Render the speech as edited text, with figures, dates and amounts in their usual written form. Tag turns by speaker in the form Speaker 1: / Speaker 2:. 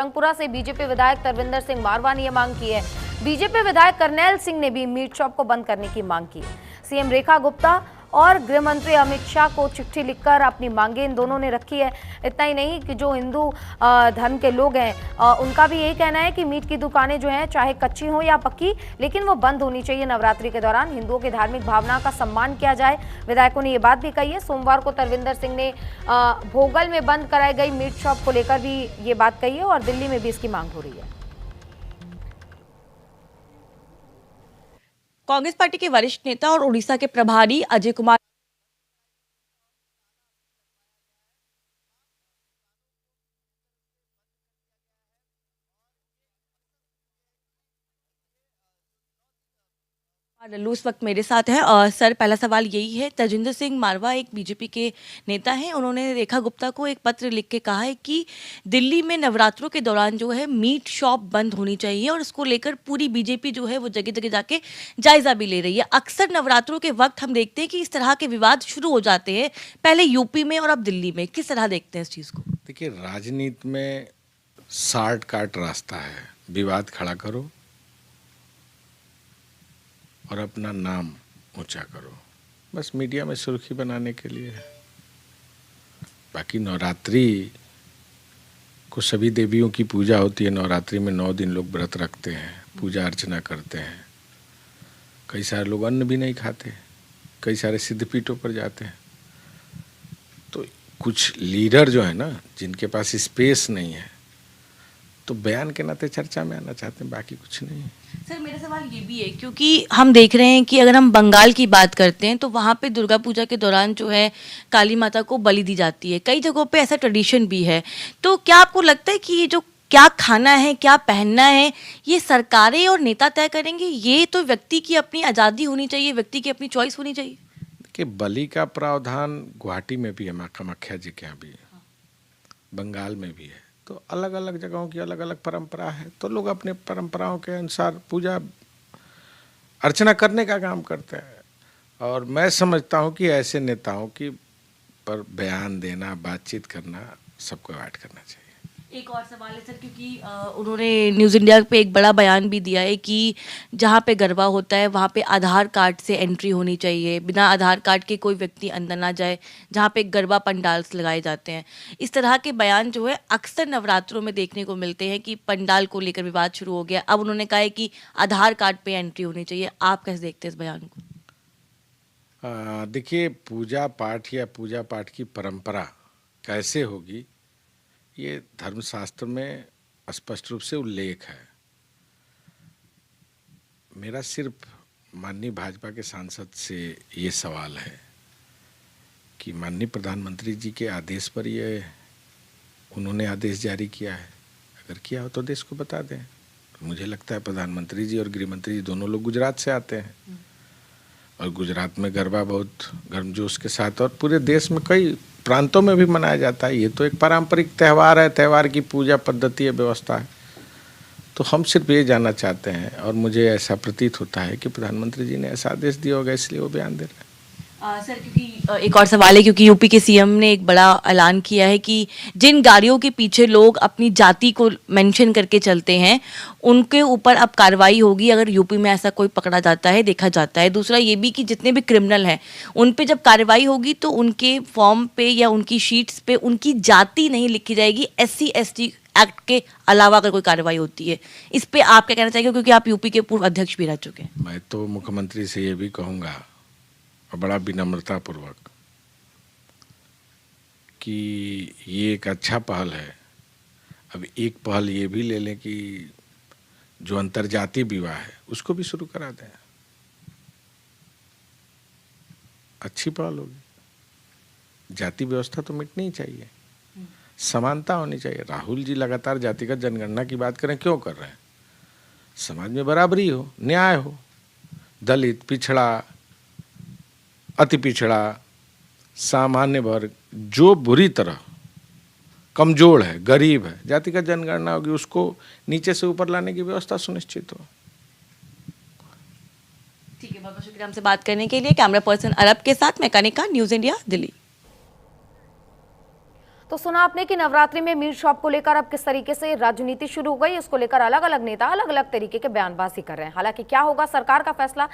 Speaker 1: रंगपुरा से बीजेपी विधायक तरविंदर सिंह मारवा ने यह मांग की है। बीजेपी विधायक करनैल सिंह ने भी मीट शॉप को बंद करने की मांग की है। सीएम रेखा गुप्ता और गृह मंत्री अमित शाह को चिट्ठी लिखकर अपनी मांगे इन दोनों ने रखी है। इतना ही नहीं कि जो हिंदू धर्म के लोग हैं उनका भी यही कहना है कि मीट की दुकानें जो हैं चाहे कच्ची हो या पक्की, लेकिन वो बंद होनी चाहिए। नवरात्रि के दौरान हिंदुओं की धार्मिक भावना का सम्मान किया जाए। विधायकों ने ये बात भी कही है। सोमवार को तरविंदर सिंह ने भोगल में बंद कराई गई मीट शॉप को लेकर भी ये बात कही है और दिल्ली में भी इसकी मांग हो रही है।
Speaker 2: कांग्रेस पार्टी के वरिष्ठ नेता और उड़ीसा के प्रभारी अजय कुमार लल्लू इस वक्त मेरे साथ है। और सर, पहला सवाल यही है, तरविंदर सिंह मारवा एक बीजेपी के नेता हैं। उन्होंने रेखा गुप्ता को एक पत्र लिख के कहा है कि दिल्ली में नवरात्रों के दौरान जो है मीट शॉप बंद होनी चाहिए और इसको लेकर पूरी बीजेपी जो है वो जगह जगह जाके जायजा भी ले रही है। अक्सर नवरात्रों के वक्त हम देखते हैं कि इस तरह के विवाद शुरू हो जाते हैं, पहले यूपी में और अब दिल्ली में। किस तरह देखते हैं इस चीज़ को?
Speaker 3: देखिए, राजनीति में शॉर्टकट रास्ता है, विवाद खड़ा करो और अपना नाम ऊंचा करो, बस मीडिया में सुर्खी बनाने के लिए। बाकी नवरात्रि को सभी देवियों की पूजा होती है। नवरात्रि में 9 दिन लोग व्रत रखते हैं, पूजा अर्चना करते हैं। कई सारे लोग अन्न भी नहीं खाते, कई सारे सिद्धपीठों पर जाते हैं। तो कुछ लीडर जो है ना, जिनके पास स्पेस नहीं है, तो बयान के नाते चर्चा में आना चाहते हैं, बाकी कुछ नहीं।
Speaker 2: सर, मेरा सवाल ये भी है, क्योंकि हम देख रहे हैं कि अगर हम बंगाल की बात करते हैं तो वहाँ पे दुर्गा पूजा के दौरान जो है काली माता को बलि दी जाती है। कई जगहों पे ऐसा ट्रेडिशन भी है। तो क्या आपको लगता है कि ये जो क्या खाना है, क्या पहनना है, ये सरकारें और नेता तय करेंगे? ये तो व्यक्ति की अपनी आज़ादी होनी चाहिए, व्यक्ति की अपनी चॉइस होनी चाहिए।
Speaker 3: देखिए, बलि का प्रावधान गुवाहाटी में भी है, माँ कामाख्या जी के यहाँ भी है, बंगाल में भी है। तो अलग अलग जगहों की अलग अलग परंपरा है, तो लोग अपने परंपराओं के अनुसार पूजा अर्चना करने का काम करते हैं। और मैं समझता हूँ कि ऐसे नेताओं की पर बयान देना, बातचीत करना, सबको अवॉइड करना चाहिए।
Speaker 2: एक और सवाल है सर, क्योंकि उन्होंने न्यूज़ इंडिया पे एक बड़ा बयान भी दिया है कि जहाँ पे गरबा होता है वहाँ पे आधार कार्ड से एंट्री होनी चाहिए, बिना आधार कार्ड के कोई व्यक्ति अंदर ना जाए, जहाँ पे गरबा पंडाल्स लगाए जाते हैं। इस तरह के बयान जो है अक्सर नवरात्रों में देखने को मिलते हैं कि पंडाल को लेकर विवाद शुरू हो गया। अब उन्होंने कहा है कि आधार कार्ड पे एंट्री होनी चाहिए। आप कैसे देखते हैं इस बयान को?
Speaker 3: देखिए, पूजा पाठ या पूजा पाठ की परंपरा कैसे होगी, ये धर्मशास्त्र में स्पष्ट रूप से उल्लेख है। मेरा सिर्फ माननीय भाजपा के सांसद से ये सवाल है कि माननीय प्रधानमंत्री जी के आदेश पर ये उन्होंने आदेश जारी किया है। अगर किया हो तो देश को बता दें। मुझे लगता है प्रधानमंत्री जी और गृह मंत्री जी दोनों लोग गुजरात से आते हैं और गुजरात में गरबा बहुत गर्मजोश के साथ और पूरे देश में कई प्रांतों में भी मनाया जाता है। ये तो एक पारंपरिक त्यौहार है, त्यौहार की पूजा पद्धति है, व्यवस्था है। तो हम सिर्फ ये जानना चाहते हैं और मुझे ऐसा प्रतीत होता है कि प्रधानमंत्री जी ने ऐसा आदेश दिया होगा, इसलिए वो बयान दे रहे हैं।
Speaker 2: सर, क्योंकि एक और सवाल है, क्योंकि यूपी के सीएम ने एक बड़ा ऐलान किया है कि जिन गाड़ियों के पीछे लोग अपनी जाति को मेंशन करके चलते हैं उनके ऊपर अब कार्रवाई होगी अगर यूपी में ऐसा कोई पकड़ा जाता है, देखा जाता है। दूसरा ये भी कि जितने भी क्रिमिनल हैं उन पे जब कार्रवाई होगी तो उनके फॉर्म पे या उनकी शीट्स पे उनकी जाति नहीं लिखी जाएगी, SC ST एक्ट के अलावा अगर कोई कार्रवाई होती है। इस पे आप क्या कहना चाहेंगे, क्योंकि आप यूपी के पूर्व अध्यक्ष भी रह चुके हैं?
Speaker 3: मैं तो मुख्यमंत्री से ये भी कहूँगा और बड़ा विनम्रतापूर्वक कि ये एक अच्छा पहल है। अब एक पहल ये भी ले लें कि जो अंतर्जातीय विवाह है उसको भी शुरू करा दें। अच्छी पहल होगी। जाति व्यवस्था तो मिटनी ही चाहिए, समानता होनी चाहिए। राहुल जी लगातार जातिगत जनगणना की बात करें, क्यों कर रहे हैं? समाज में बराबरी हो, न्याय हो, दलित, पिछड़ा, अति पिछड़ा, सामान्य वर्ग, जो बुरी तरह कमजोर है, गरीब है, जातिगत जनगणना होगी, उसको नीचे से ऊपर लाने की व्यवस्था सुनिश्चित हो।
Speaker 2: ठीक है, बहुत बहुत शुक्रिया हमसे बात करने के लिए। कैमरा पर्सन अरब के साथ मैं कनिका, न्यूज़ इंडिया, दिल्ली।
Speaker 1: तो सुना आपने कि नवरात्रि में मीट शॉप को लेकर अब किस तरीके से राजनीति शुरू हो गई, उसको लेकर अलग अलग नेता अलग अलग तरीके के बयानबाजी कर रहे हैं। हालांकि क्या होगा सरकार का फैसला